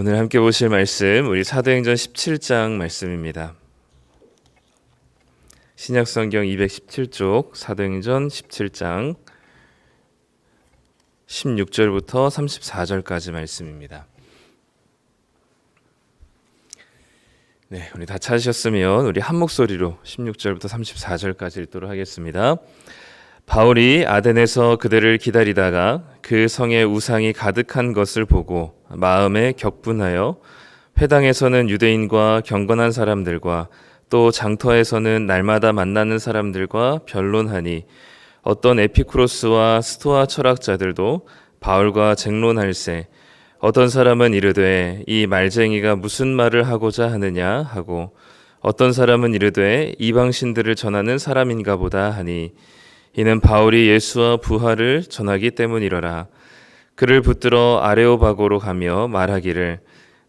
오늘 함께 보실 말씀 우리 사도행전 17장 말씀입니다. 신약성경 217쪽 사도행전 17장 16절부터 34절까지 말씀입니다. 네, 우리 다 찾으셨으면 우리 한 목소리로 16절부터 34절까지 읽도록 하겠습니다. 바울이 아덴에서 그들을 기다리다가 그 성에 우상이 가득한 것을 보고 마음에 격분하여 회당에서는 유대인과 경건한 사람들과 또 장터에서는 날마다 만나는 사람들과 변론하니 어떤 에피쿠로스와 스토아 철학자들도 바울과 쟁론할세 어떤 사람은 이르되 이 말쟁이가 무슨 말을 하고자 하느냐 하고 어떤 사람은 이르되 이방신들을 전하는 사람인가 보다 하니 이는 바울이 예수와 부활을 전하기 때문이로라. 그를 붙들어 아레오바고로 가며 말하기를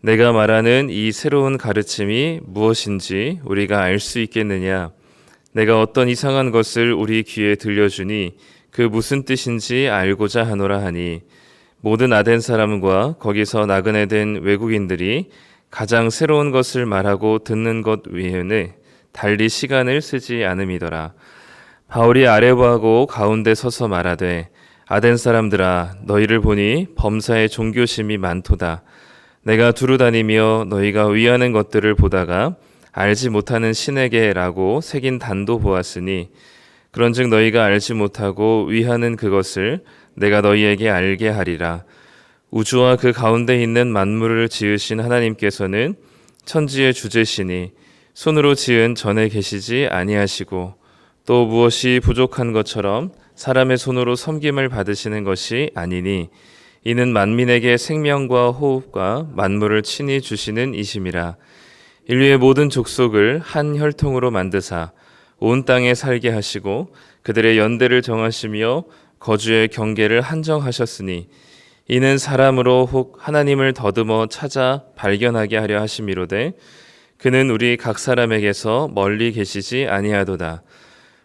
내가 말하는 이 새로운 가르침이 무엇인지 우리가 알 수 있겠느냐. 내가 어떤 이상한 것을 우리 귀에 들려주니 그 무슨 뜻인지 알고자 하노라 하니 모든 아덴 사람과 거기서 나그네 된 외국인들이 가장 새로운 것을 말하고 듣는 것 외에는 달리 시간을 쓰지 않음이더라. 바울이 아레오바고 가운데 서서 말하되 아덴 사람들아 너희를 보니 범사에 종교심이 많도다. 내가 두루 다니며 너희가 위하는 것들을 보다가 알지 못하는 신에게라고 새긴 단도 보았으니 그런즉 너희가 알지 못하고 위하는 그것을 내가 너희에게 알게 하리라. 우주와 그 가운데 있는 만물을 지으신 하나님께서는 천지의 주제시니 손으로 지은 전에 계시지 아니하시고 또 무엇이 부족한 것처럼 사람의 손으로 섬김을 받으시는 것이 아니니 이는 만민에게 생명과 호흡과 만물을 친히 주시는 이심이라. 인류의 모든 족속을 한 혈통으로 만드사 온 땅에 살게 하시고 그들의 연대를 정하시며 거주의 경계를 한정하셨으니 이는 사람으로 혹 하나님을 더듬어 찾아 발견하게 하려 하심이로되 그는 우리 각 사람에게서 멀리 계시지 아니하도다.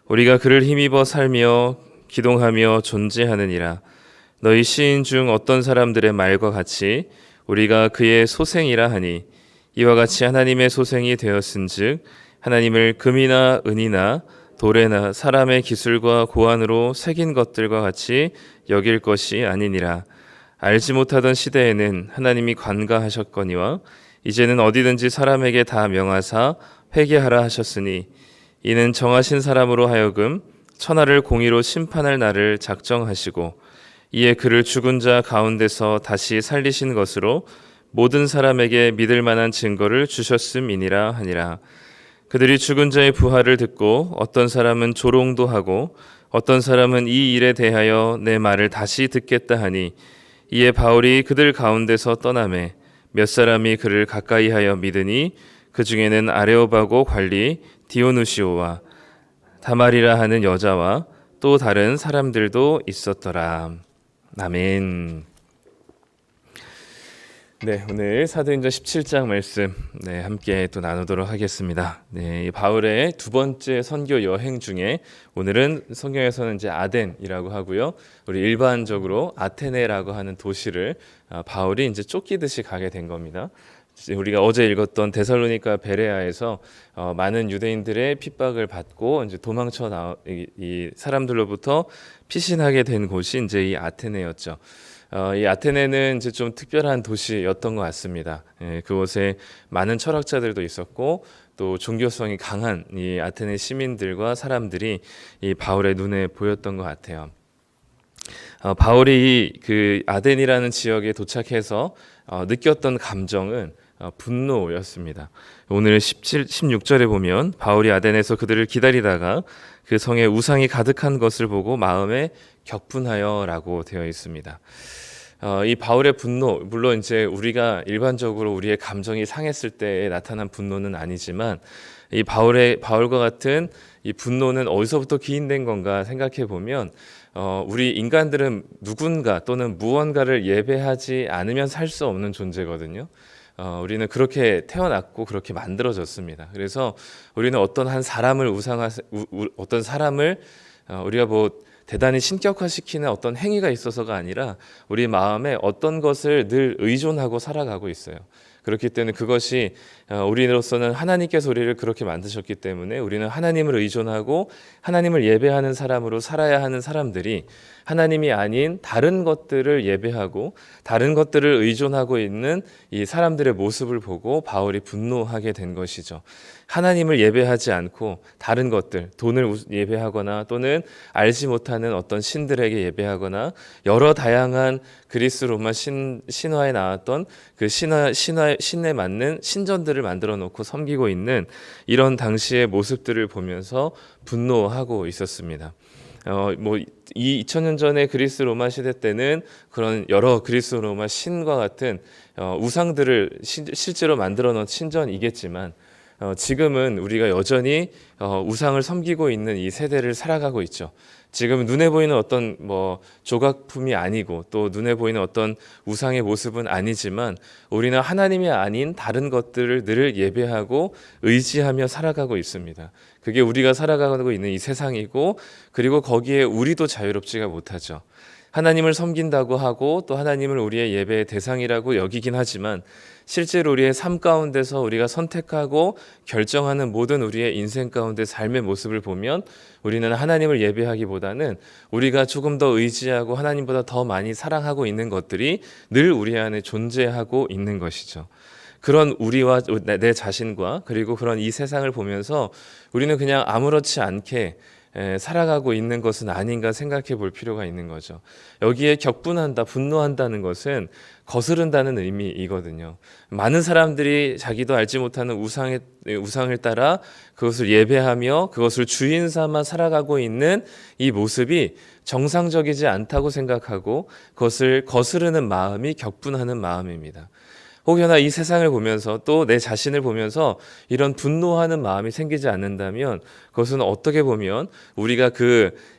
우리가 그를 힘입어 살며 기동하며 존재하느니라. 너희 시인 중 어떤 사람들의 말과 같이 우리가 그의 소생이라 하니 이와 같이 하나님의 소생이 되었은즉 하나님을 금이나 은이나 돌에나 사람의 기술과 고안으로 새긴 것들과 같이 여길 것이 아니니라. 알지 못하던 시대에는 하나님이 관가하셨거니와 이제는 어디든지 사람에게 다 명하사 회개하라 하셨으니 이는 정하신 사람으로 하여금 천하를 공의로 심판할 날을 작정하시고 이에 그를 죽은 자 가운데서 다시 살리신 것으로 모든 사람에게 믿을 만한 증거를 주셨음이니라 하니라. 그들이 죽은 자의 부활을 듣고 어떤 사람은 조롱도 하고 어떤 사람은 이 일에 대하여 내 말을 다시 듣겠다 하니 이에 바울이 그들 가운데서 떠나매 몇 사람이 그를 가까이하여 믿으니 그 중에는 아레오바고 관리 디오누시오와 다말이라 하는 여자와 또 다른 사람들도 있었더라. 아멘. 네, 오늘 사도행전 17장 말씀 함께 또 나누도록 하겠습니다. 네, 바울의 두 번째 선교 여행 중에 오늘은 성경에서는 이제 아덴이라고 하고요. 우리 일반적으로 아테네라고 하는 도시를 바울이 이제 쫓기듯이 가게 된 겁니다. 우리가 어제 읽었던 데살로니가 베레아에서 많은 유대인들의 핍박을 받고 이제 도망쳐 이 사람들로부터 피신하게 된 곳이 이제 이 아테네였죠. 이 아테네는 이제 좀 특별한 도시였던 것 같습니다. 예, 그곳에 많은 철학자들도 있었고 또 종교성이 강한 이 아테네 시민들과 사람들이 이 바울의 눈에 보였던 것 같아요. 바울이 그 아덴이라는 지역에 도착해서 느꼈던 감정은 분노였습니다. 오늘 16절에 보면 바울이 아덴에서 그들을 기다리다가 그 성에 우상이 가득한 것을 보고 마음에 격분하여라고 되어 있습니다. 이 바울의 분노, 물론 이제 우리가 일반적으로 우리의 감정이 상했을 때에 나타난 분노는 아니지만 이 바울과 같은 이 분노는 어디서부터 기인된 건가 생각해 보면 우리 인간들은 누군가 또는 무언가를 예배하지 않으면 살 수 없는 존재거든요. 우리는 그렇게 태어났고 그렇게 만들어졌습니다. 그래서 우리는 어떤 한 사람을 어떤 사람을 우리가 뭐 대단히 신격화시키는 어떤 행위가 있어서가 아니라 우리 마음에 어떤 것을 늘 의존하고 살아가고 있어요. 그렇기 때문에 그것이 우리로서는 하나님께서 우리를 그렇게 만드셨기 때문에 우리는 하나님을 의존하고 하나님을 예배하는 사람으로 살아야 하는 사람들이 하나님이 아닌 다른 것들을 예배하고 다른 것들을 의존하고 있는 이 사람들의 모습을 보고 바울이 분노하게 된 것이죠. 하나님을 예배하지 않고 다른 것들, 돈을 예배하거나 또는 알지 못하는 어떤 신들에게 예배하거나 여러 다양한 그리스 로마 신화에 나왔던 그 신에 맞는 신전들을 만들어 놓고 섬기고 있는 이런 당시의 모습들을 보면서 분노하고 있었습니다. 이 2000년 전에 그리스 로마 시대 때는 그런 여러 그리스 로마 신과 같은 우상들을 실제로 만들어 놓은 신전이겠지만 지금은 우리가 여전히 우상을 섬기고 있는 이 세대를 살아가고 있죠. 지금 눈에 보이는 어떤 조각품이 아니고 또 눈에 보이는 어떤 우상의 모습은 아니지만 우리는 하나님이 아닌 다른 것들을 늘 예배하고 의지하며 살아가고 있습니다. 그게 우리가 살아가고 있는 이 세상이고 그리고 거기에 우리도 자유롭지가 못하죠. 하나님을 섬긴다고 하고 또 하나님을 우리의 예배의 대상이라고 여기긴 하지만 실제로 우리의 삶 가운데서 우리가 선택하고 결정하는 모든 우리의 인생 가운데 삶의 모습을 보면 우리는 하나님을 예배하기보다는 우리가 조금 더 의지하고 하나님보다 더 많이 사랑하고 있는 것들이 늘 우리 안에 존재하고 있는 것이죠. 그런 우리와 내 자신과 그리고 그런 이 세상을 보면서 우리는 그냥 아무렇지 않게 살아가고 있는 것은 아닌가 생각해 볼 필요가 있는 거죠. 여기에 격분한다, 분노한다는 것은 거스른다는 의미이거든요. 많은 사람들이 자기도 알지 못하는 우상을 따라 그것을 예배하며 그것을 주인 삼아 살아가고 있는 이 모습이 정상적이지 않다고 생각하고 그것을 거스르는 마음이 격분하는 마음입니다. 혹여나 이 세상을 보면서 또 내 자신을 보면서 이런 분노하는 마음이 생기지 않는다면 그것은 어떻게 보면 우리가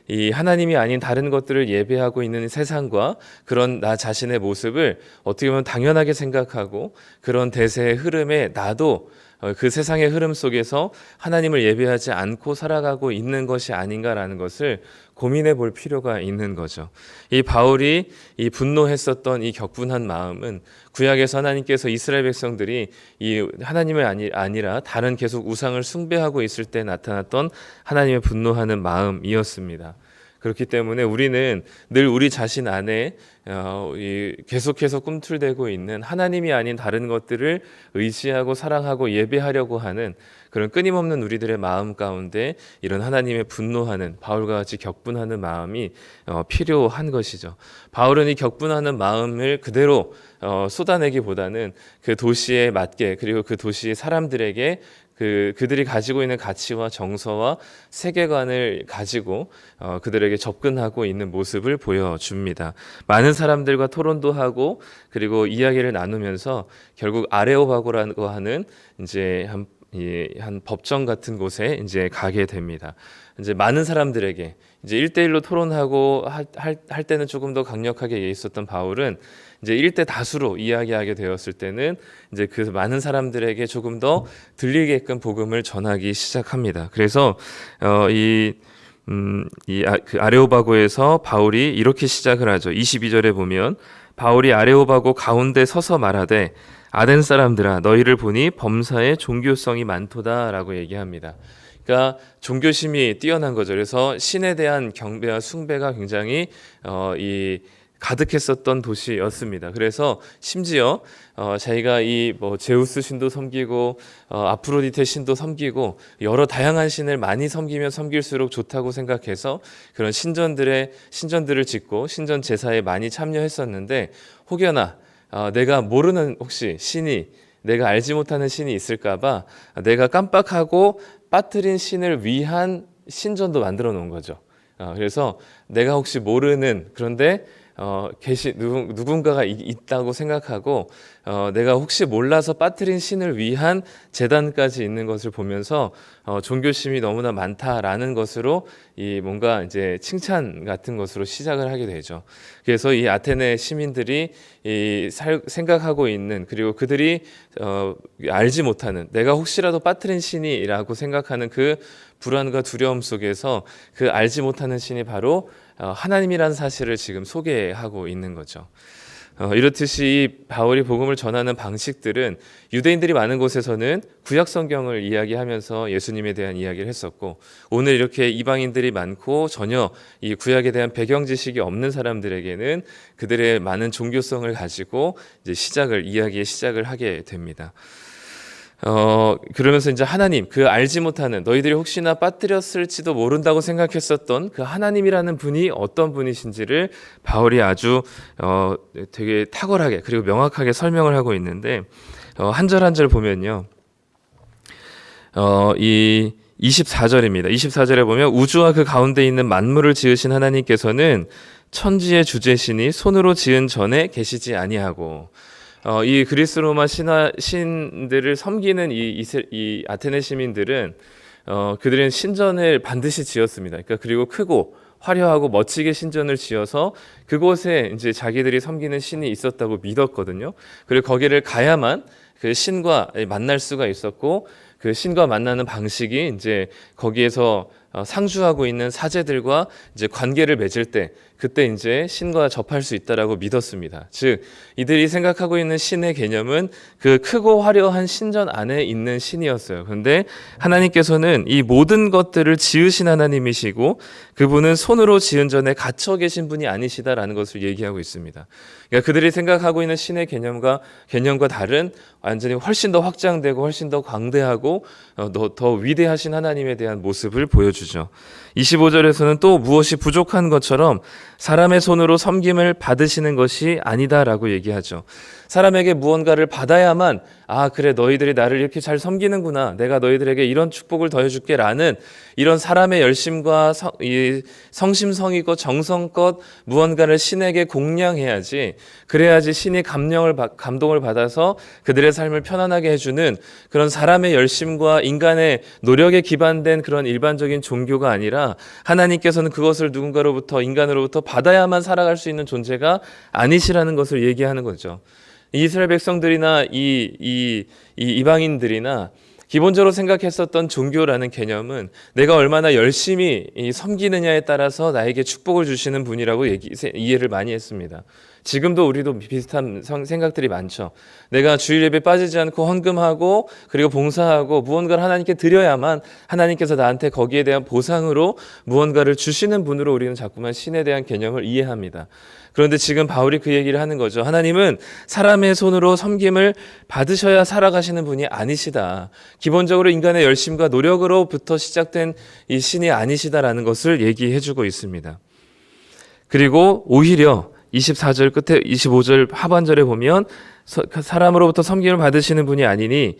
이 하나님이 아닌 다른 것들을 예배하고 있는 세상과 그런 나 자신의 모습을 어떻게 보면 당연하게 생각하고 그런 대세의 흐름에 나도 그 세상의 흐름 속에서 하나님을 예배하지 않고 살아가고 있는 것이 아닌가라는 것을 고민해 볼 필요가 있는 거죠. 이 바울이 이 분노했었던 이 격분한 마음은 구약에서 하나님께서 이스라엘 백성들이 이 하나님을 아니라 다른 계속 우상을 숭배하고 있을 때 나타났던 하나님의 분노하는 마음이었습니다. 그렇기 때문에 우리는 늘 우리 자신 안에 계속해서 꿈틀대고 있는 하나님이 아닌 다른 것들을 의지하고 사랑하고 예배하려고 하는 그런 끊임없는 우리들의 마음 가운데 이런 하나님의 분노하는 바울과 같이 격분하는 마음이 필요한 것이죠. 바울은 이 격분하는 마음을 그대로 쏟아내기보다는 그 도시에 맞게 그리고 그 도시의 사람들에게 그들이 가지고 있는 가치와 정서와 세계관을 가지고 그들에게 접근하고 있는 모습을 보여줍니다. 많은 사람들과 토론도 하고 그리고 이야기를 나누면서 결국 아레오바고라고 하는 이제 한 법정 같은 곳에 이제 가게 됩니다. 이제 많은 사람들에게 이제 1대1로 토론하고 할 때는 조금 더 강력하게 있었던 바울은 이제 1대 다수로 이야기하게 되었을 때는 이제 그 많은 사람들에게 조금 더 들리게끔 복음을 전하기 시작합니다. 그래서 그 아레오바고에서 바울이 이렇게 시작을 하죠. 22절에 보면 바울이 아레오바고 가운데 서서 말하되 아덴 사람들아 너희를 보니 범사에 종교성이 많도다라고 얘기합니다. 그러니까 종교심이 뛰어난 거죠. 그래서 신에 대한 경배와 숭배가 굉장히 가득했었던 도시였습니다. 그래서 심지어 자기가 제우스 신도 섬기고 아프로디테 신도 섬기고 여러 다양한 신을 많이 섬기면 섬길수록 좋다고 생각해서 그런 신전들을 짓고 신전 제사에 많이 참여했었는데 혹여나 내가 모르는 혹시 내가 알지 못하는 신이 있을까봐 내가 깜빡하고 빠뜨린 신을 위한 신전도 만들어 놓은 거죠. 그래서 내가 혹시 모르는 그런데 누군가가 있다고 생각하고 내가 혹시 몰라서 빠뜨린 신을 위한 제단까지 있는 것을 보면서 종교심이 너무나 많다라는 것으로 뭔가 이제 칭찬 같은 것으로 시작을 하게 되죠. 그래서 이 아테네 시민들이 생각하고 있는 그리고 그들이 알지 못하는 내가 혹시라도 빠뜨린 신이라고 생각하는 그 불안과 두려움 속에서 그 알지 못하는 신이 바로 하나님이라는 사실을 지금 소개하고 있는 거죠. 이렇듯이 바울이 복음을 전하는 방식들은 유대인들이 많은 곳에서는 구약 성경을 이야기하면서 예수님에 대한 이야기를 했었고, 오늘 이렇게 이방인들이 많고 전혀 이 구약에 대한 배경 지식이 없는 사람들에게는 그들의 많은 종교성을 가지고 이제 이야기의 시작을 하게 됩니다. 그러면서 이제 하나님, 그 알지 못하는, 너희들이 혹시나 빠뜨렸을지도 모른다고 생각했었던 그 하나님이라는 분이 어떤 분이신지를 바울이 아주 되게 탁월하게 그리고 명확하게 설명을 하고 있는데, 한 절 한 절 보면요, 이 24절입니다. 24절에 보면 우주와 그 가운데 있는 만물을 지으신 하나님께서는 천지의 주재신이 손으로 지은 전에 계시지 아니하고, 이 그리스 로마 신들을 섬기는 이 아테네 시민들은 그들은 신전을 반드시 지었습니다. 그러니까 그리고 크고 화려하고 멋지게 신전을 지어서 그곳에 이제 자기들이 섬기는 신이 있었다고 믿었거든요. 그리고 거기를 가야만 그 신과 만날 수가 있었고, 그 신과 만나는 방식이 이제 거기에서 상주하고 있는 사제들과 이제 관계를 맺을 때, 그때 이제 신과 접할 수 있다라고 믿었습니다. 즉, 이들이 생각하고 있는 신의 개념은 그 크고 화려한 신전 안에 있는 신이었어요. 그런데 하나님께서는 이 모든 것들을 지으신 하나님이시고, 그분은 손으로 지은 전에 갇혀 계신 분이 아니시다라는 것을 얘기하고 있습니다. 그러니까 그들이 생각하고 있는 신의 개념과 다른, 완전히 훨씬 더 확장되고 훨씬 더 광대하고 더 위대하신 하나님에 대한 모습을 보여주죠. 25절에서는 또 무엇이 부족한 것처럼 사람의 손으로 섬김을 받으시는 것이 아니다라고 얘기하죠. 사람에게 무언가를 받아야만, 그래, 너희들이 나를 이렇게 잘 섬기는구나, 내가 너희들에게 이런 축복을 더해줄게 라는 이런 사람의 열심과 성심성의껏 정성껏 무언가를 신에게 공양해야지, 그래야지 신이 감동을 받아서 그들의 삶을 편안하게 해주는 그런 사람의 열심과 인간의 노력에 기반된 그런 일반적인 종교가 아니라, 하나님께서는 그것을 인간으로부터 받아야만 살아갈 수 있는 존재가 아니시라는 것을 얘기하는 거죠. 이스라엘 백성들이나 이 이방인들이나 기본적으로 생각했었던 종교라는 개념은 내가 얼마나 열심히 섬기느냐에 따라서 나에게 축복을 주시는 분이라고 이해를 많이 했습니다. 지금도 우리도 비슷한 생각들이 많죠. 내가 주일 예배 빠지지 않고 헌금하고 그리고 봉사하고 무언가를 하나님께 드려야만 하나님께서 나한테 거기에 대한 보상으로 무언가를 주시는 분으로 우리는 자꾸만 신에 대한 개념을 이해합니다. 그런데 지금 바울이 그 얘기를 하는 거죠. 하나님은 사람의 손으로 섬김을 받으셔야 살아가시는 분이 아니시다. 기본적으로 인간의 열심과 노력으로부터 시작된 이 신이 아니시다라는 것을 얘기해주고 있습니다. 그리고 오히려 24절 끝에 25절 하반절에 보면 사람으로부터 섬김을 받으시는 분이 아니니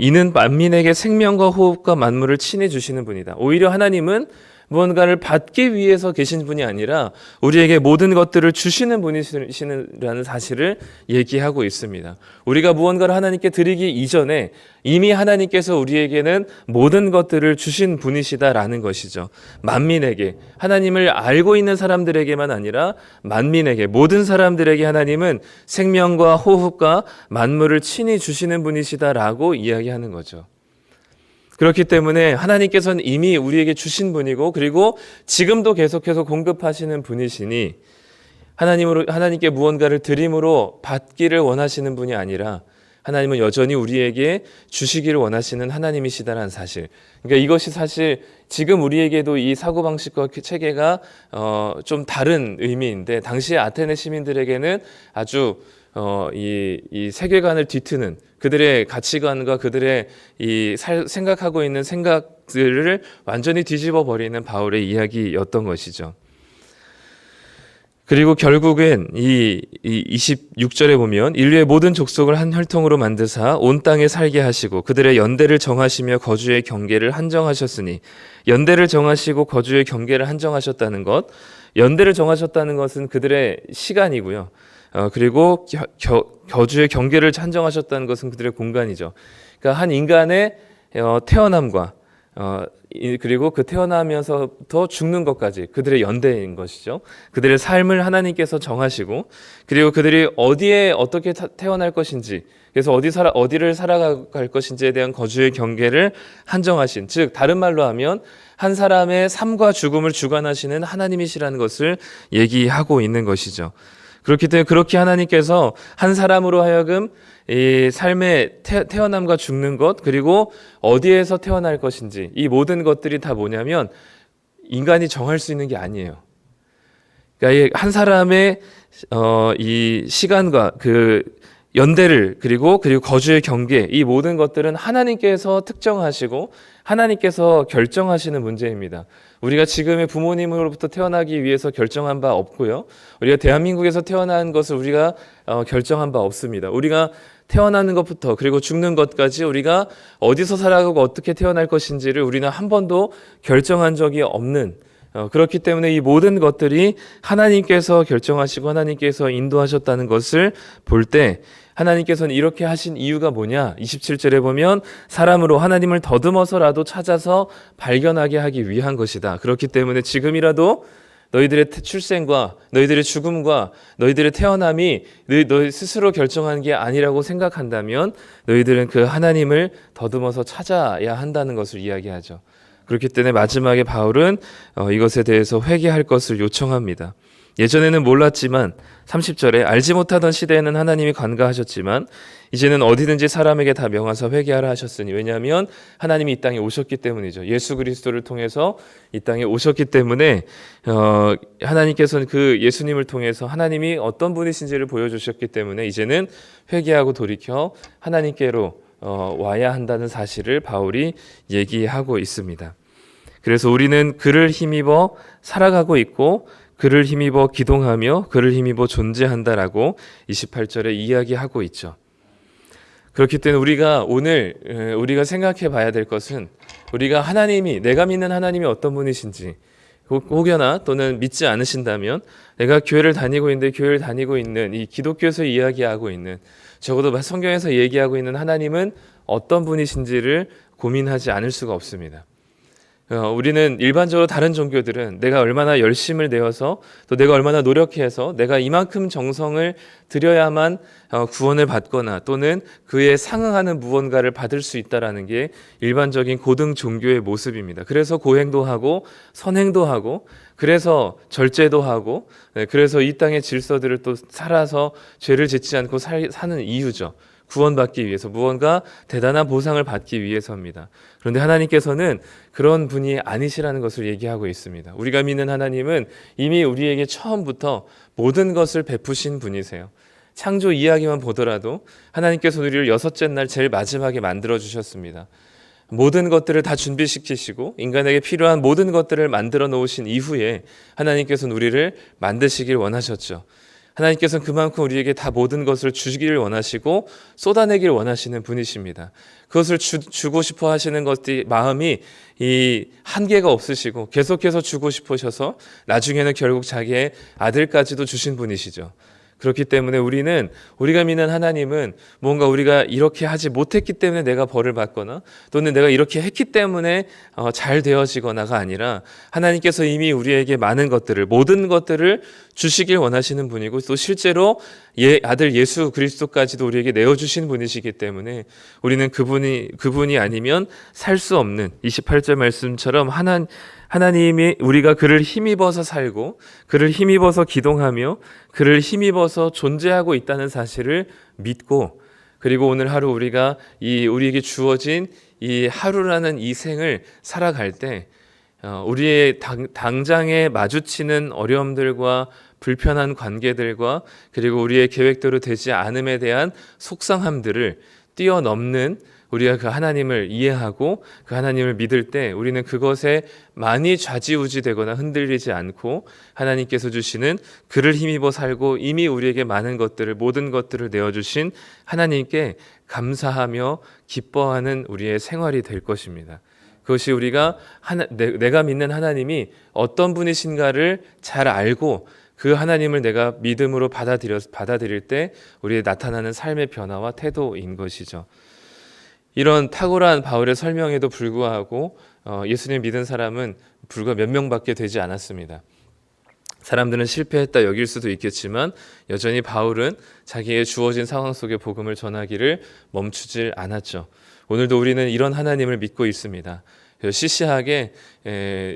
이는 만민에게 생명과 호흡과 만물을 친히 주시는 분이다. 오히려 하나님은 무언가를 받기 위해서 계신 분이 아니라 우리에게 모든 것들을 주시는 분이시라는 사실을 얘기하고 있습니다. 우리가 무언가를 하나님께 드리기 이전에 이미 하나님께서 우리에게는 모든 것들을 주신 분이시다라는 것이죠. 만민에게, 하나님을 알고 있는 사람들에게만 아니라 만민에게, 모든 사람들에게 하나님은 생명과 호흡과 만물을 친히 주시는 분이시다라고 이야기하는 거죠. 그렇기 때문에 하나님께서는 이미 우리에게 주신 분이고, 그리고 지금도 계속해서 공급하시는 분이시니 하나님께 무언가를 드림으로 받기를 원하시는 분이 아니라 하나님은 여전히 우리에게 주시기를 원하시는 하나님이시다라는 사실. 그러니까 이것이 사실 지금 우리에게도 이 사고방식과 체계가 좀 다른 의미인데, 당시에 아테네 시민들에게는 아주 이 세계관을 뒤트는 그들의 가치관과 그들의 생각하고 있는 생각들을 완전히 뒤집어 버리는 바울의 이야기였던 것이죠. 그리고 결국엔 이 26절에 보면 인류의 모든 족속을 한 혈통으로 만드사 온 땅에 살게 하시고 그들의 연대를 정하시며 거주의 경계를 한정하셨으니, 연대를 정하시고 거주의 경계를 한정하셨다는 것, 연대를 정하셨다는 것은 그들의 시간이고요. 그리고 거주의 경계를 한정하셨다는 것은 그들의 공간이죠. 그러니까 한 인간의 태어남과 그리고 그 태어나면서부터 죽는 것까지 그들의 연대인 것이죠. 그들의 삶을 하나님께서 정하시고, 그리고 그들이 어디에 어떻게 태어날 것인지, 그래서 어디를 살아갈 것인지에 대한 거주의 경계를 한정하신, 즉 다른 말로 하면 한 사람의 삶과 죽음을 주관하시는 하나님이시라는 것을 얘기하고 있는 것이죠. 그렇기 때문에 그렇게 하나님께서 한 사람으로 하여금 이 삶의 태어남과 죽는 것, 그리고 어디에서 태어날 것인지, 이 모든 것들이 다 뭐냐면 인간이 정할 수 있는 게 아니에요. 그러니까 한 사람의 이 시간과 그 연대를, 그리고 거주의 경계, 이 모든 것들은 하나님께서 특정하시고 하나님께서 결정하시는 문제입니다. 우리가 지금의 부모님으로부터 태어나기 위해서 결정한 바 없고요. 우리가 대한민국에서 태어난 것을 우리가 결정한 바 없습니다. 우리가 태어나는 것부터 그리고 죽는 것까지 우리가 어디서 살아가고 어떻게 태어날 것인지를 우리는 한 번도 결정한 적이 없는, 그렇기 때문에 이 모든 것들이 하나님께서 결정하시고 하나님께서 인도하셨다는 것을 볼 때, 하나님께서는 이렇게 하신 이유가 뭐냐? 27절에 보면 사람으로 하나님을 더듬어서라도 찾아서 발견하게 하기 위한 것이다. 그렇기 때문에 지금이라도 너희들의 출생과 너희들의 죽음과 너희들의 태어남이 너희 스스로 결정한 게 아니라고 생각한다면 너희들은 그 하나님을 더듬어서 찾아야 한다는 것을 이야기하죠. 그렇기 때문에 마지막에 바울은 이것에 대해서 회개할 것을 요청합니다. 예전에는 몰랐지만 30절에 알지 못하던 시대에는 하나님이 관가하셨지만 이제는 어디든지 사람에게 다 명하사 회개하라 하셨으니, 왜냐하면 하나님이 이 땅에 오셨기 때문이죠. 예수 그리스도를 통해서 이 땅에 오셨기 때문에 하나님께서는 그 예수님을 통해서 하나님이 어떤 분이신지를 보여주셨기 때문에 이제는 회개하고 돌이켜 하나님께로 와야 한다는 사실을 바울이 얘기하고 있습니다. 그래서 우리는 그를 힘입어 살아가고 있고 그를 힘입어 기동하며 그를 힘입어 존재한다라고 28절에 이야기하고 있죠. 그렇기 때문에 우리가 생각해 봐야 될 것은, 우리가 내가 믿는 하나님이 어떤 분이신지, 혹여나 또는 믿지 않으신다면 내가 교회를 다니고 있는데 교회를 다니고 있는 이 기독교에서 이야기하고 있는, 적어도 성경에서 얘기하고 있는 하나님은 어떤 분이신지를 고민하지 않을 수가 없습니다. 우리는 일반적으로 다른 종교들은 내가 얼마나 열심을 내어서 또 내가 얼마나 노력해서 내가 이만큼 정성을 들여야만 구원을 받거나 또는 그에 상응하는 무언가를 받을 수 있다라는 게 일반적인 고등 종교의 모습입니다. 그래서 고행도 하고 선행도 하고 그래서 절제도 하고 그래서 이 땅의 질서들을 또 살아서 죄를 짓지 않고 사는 이유죠. 구원받기 위해서, 무언가 대단한 보상을 받기 위해서입니다. 그런데 하나님께서는 그런 분이 아니시라는 것을 얘기하고 있습니다. 우리가 믿는 하나님은 이미 우리에게 처음부터 모든 것을 베푸신 분이세요. 창조 이야기만 보더라도 하나님께서 우리를 여섯째 날 제일 마지막에 만들어 주셨습니다. 모든 것들을 다 준비시키시고 인간에게 필요한 모든 것들을 만들어 놓으신 이후에 하나님께서는 우리를 만드시길 원하셨죠. 하나님께서는 그만큼 우리에게 다 모든 것을 주시기를 원하시고 쏟아내기를 원하시는 분이십니다. 그것을 주고 싶어 하시는 것이 마음이 이 한계가 없으시고 계속해서 주고 싶으셔서 나중에는 결국 자기의 아들까지도 주신 분이시죠. 그렇기 때문에 우리가 믿는 하나님은 뭔가 우리가 이렇게 하지 못했기 때문에 내가 벌을 받거나 또는 내가 이렇게 했기 때문에 잘 되어지거나가 아니라 하나님께서 이미 우리에게 모든 것들을 주시길 원하시는 분이고 또 실제로 아들 예수 그리스도까지도 우리에게 내어주신 분이시기 때문에 우리는 그분이 아니면 살 수 없는 28절 말씀처럼 하나님이 우리가 그를 힘입어서 살고 그를 힘입어서 기동하며 그를 힘입어서 존재하고 있다는 사실을 믿고, 그리고 오늘 하루 우리에게 주어진 이 하루라는 이 생을 살아갈 때 우리의 당장에 마주치는 어려움들과 불편한 관계들과 그리고 우리의 계획대로 되지 않음에 대한 속상함들을 뛰어넘는 우리가 그 하나님을 이해하고 그 하나님을 믿을 때 우리는 그것에 많이 좌지우지되거나 흔들리지 않고 하나님께서 주시는 그를 힘입어 살고 이미 우리에게 모든 것들을 내어주신 하나님께 감사하며 기뻐하는 우리의 생활이 될 것입니다. 그것이 우리가 내가 믿는 하나님이 어떤 분이신가를 잘 알고 그 하나님을 내가 믿음으로 받아들일 때 우리의 나타나는 삶의 변화와 태도인 것이죠. 이런 탁월한 바울의 설명에도 불구하고 예수님 믿은 사람은 불과 몇 명밖에 되지 않았습니다. 사람들은 실패했다 여길 수도 있겠지만 여전히 바울은 자기의 주어진 상황 속에 복음을 전하기를 멈추질 않았죠. 오늘도 우리는 이런 하나님을 믿고 있습니다. 그래서 시시하게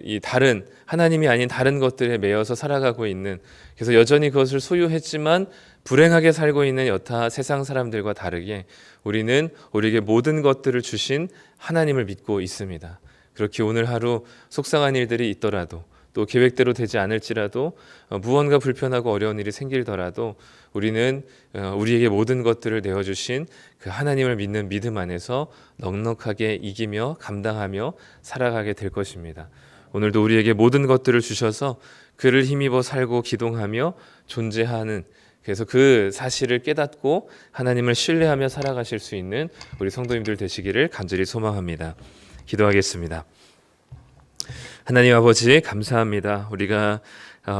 이 다른 하나님이 아닌 다른 것들에 매여서 살아가고 있는, 그래서 여전히 그것을 소유했지만 불행하게 살고 있는 여타 세상 사람들과 다르게 우리는 우리에게 모든 것들을 주신 하나님을 믿고 있습니다. 그렇게 오늘 하루 속상한 일들이 있더라도 또 계획대로 되지 않을지라도 무언가 불편하고 어려운 일이 생길더라도 우리는 우리에게 모든 것들을 내어주신 그 하나님을 믿는 믿음 안에서 넉넉하게 이기며 감당하며 살아가게 될 것입니다. 오늘도 우리에게 모든 것들을 주셔서 그를 힘입어 살고 기동하며 존재하는, 그래서 그 사실을 깨닫고 하나님을 신뢰하며 살아가실 수 있는 우리 성도님들 되시기를 간절히 소망합니다. 기도하겠습니다. 하나님 아버지 감사합니다. 우리가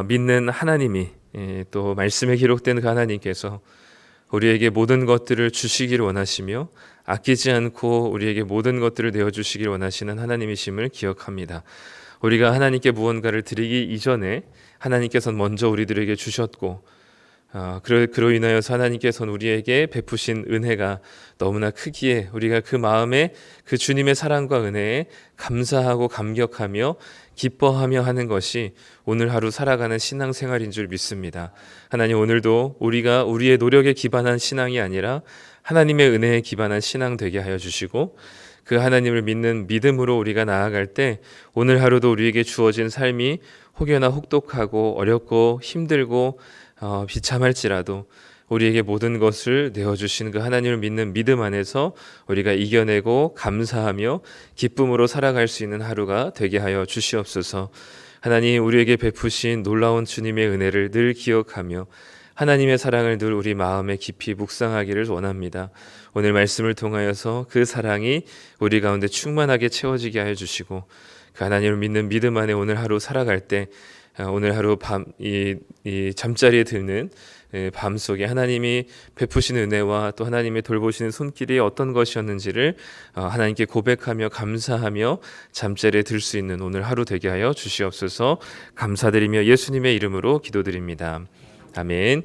믿는 하나님이 또 말씀에 기록된 그 하나님께서 우리에게 모든 것들을 주시기를 원하시며 아끼지 않고 우리에게 모든 것들을 내어주시기를 원하시는 하나님이심을 기억합니다. 우리가 하나님께 무언가를 드리기 이전에 하나님께서는 먼저 우리들에게 주셨고 그로 인하여서 하나님께서는 우리에게 베푸신 은혜가 너무나 크기에 우리가 그 마음에 그 주님의 사랑과 은혜에 감사하고 감격하며 기뻐하며 하는 것이 오늘 하루 살아가는 신앙생활인 줄 믿습니다. 하나님, 오늘도 우리가 우리의 노력에 기반한 신앙이 아니라 하나님의 은혜에 기반한 신앙 되게 하여 주시고 그 하나님을 믿는 믿음으로 우리가 나아갈 때 오늘 하루도 우리에게 주어진 삶이 혹여나 혹독하고 어렵고 힘들고 비참할지라도 우리에게 모든 것을 내어주신 그 하나님을 믿는 믿음 안에서 우리가 이겨내고 감사하며 기쁨으로 살아갈 수 있는 하루가 되게 하여 주시옵소서. 하나님, 우리에게 베푸신 놀라운 주님의 은혜를 늘 기억하며 하나님의 사랑을 늘 우리 마음에 깊이 묵상하기를 원합니다. 오늘 말씀을 통하여서 그 사랑이 우리 가운데 충만하게 채워지게 하여 주시고 그 하나님을 믿는 믿음 안에 오늘 하루 살아갈 때 오늘 하루 이 잠자리에 드는 밤 속에 하나님이 베푸시는 은혜와 또 하나님의 돌보시는 손길이 어떤 것이었는지를 하나님께 고백하며 감사하며 잠자리에 들 수 있는 오늘 하루 되게 하여 주시옵소서. 감사드리며 예수님의 이름으로 기도드립니다. 아멘.